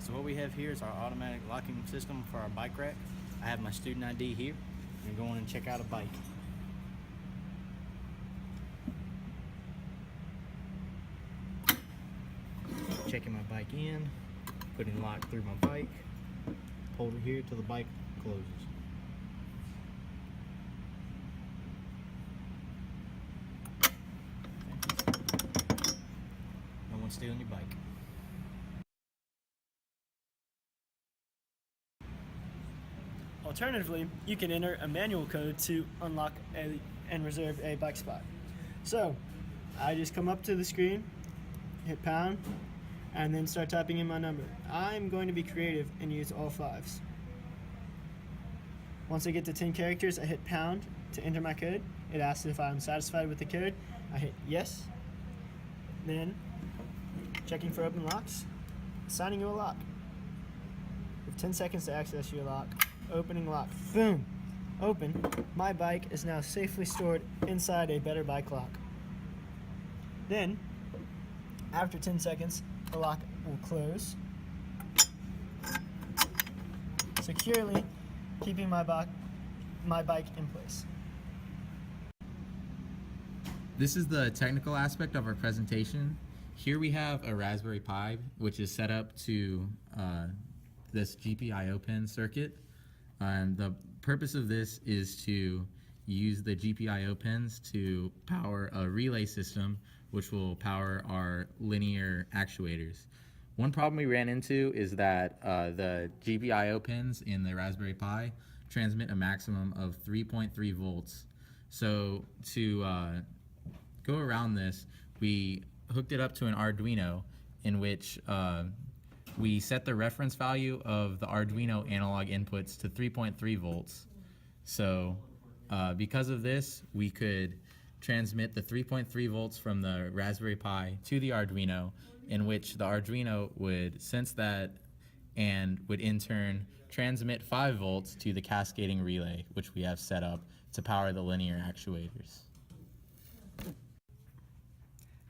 So what we have here is our automatic locking system for our bike rack. I have my student ID here. I'm going and check out a bike. Checking my bike in, putting lock through my bike, hold it here till the bike closes. No one's stealing your bike. Alternatively, you can enter a manual code to unlock and reserve a bike spot. So, I just come up to the screen, hit pound, and then start typing in my number. I'm going to be creative and use all 5s. Once I get to 10 characters, I hit pound to enter my code. It asks if I'm satisfied with the code. I hit yes. Then, checking for open locks, assigning you a lock. You have 10 seconds to access your lock. Opening lock. Boom! Open. My bike is now safely stored inside a better bike lock. Then, after 10 seconds, the lock will close, securely keeping my bike in place. This is the technical aspect of our presentation. Here we have a Raspberry Pi, which is set up to this GPIO pin circuit. And the purpose of this is to use the GPIO pins to power a relay system, which will power our linear actuators. One problem we ran into is that the GPIO pins in the Raspberry Pi transmit a maximum of 3.3 volts. So to go around this, we hooked it up to an Arduino in which we set the reference value of the Arduino analog inputs to 3.3 volts. So because of this, we could transmit the 3.3 volts from the Raspberry Pi to the Arduino, in which the Arduino would sense that and would in turn transmit 5 volts to the cascading relay, which we have set up to power the linear actuators.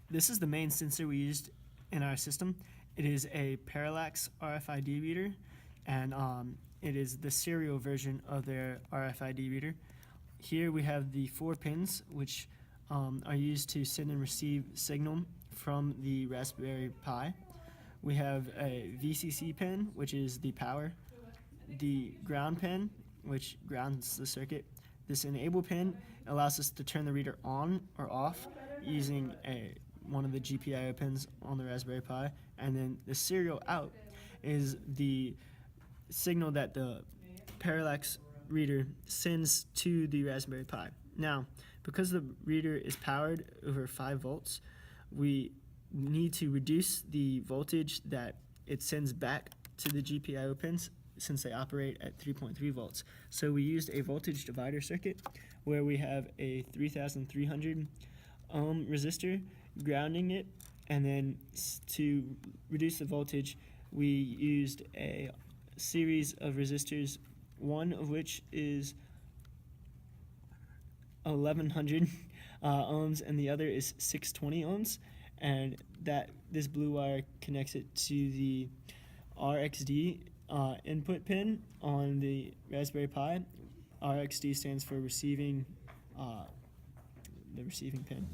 This is the main sensor we used in our system. It is a parallax RFID reader, and it is the serial version of their RFID reader. Here we have the 4 pins, which are used to send and receive signal from the Raspberry Pi. We have a VCC pin, which is the power, the ground pin, which grounds the circuit. This enable pin allows us to turn the reader on or off using one of the GPIO pins on the Raspberry Pi, and then the serial out is the signal that the parallax reader sends to the Raspberry Pi. Now, because the reader is powered over 5 volts, we need to reduce the voltage that it sends back to the GPIO pins since they operate at 3.3 volts. So we used a voltage divider circuit where we have a 3,300 ohm resistor grounding it, and then to reduce the voltage, we used a series of resistors, one of which is 1100 ohms and the other is 620 ohms, and this blue wire connects it to the RXD input pin on the Raspberry Pi. RXD stands for receiving, the receiving pin.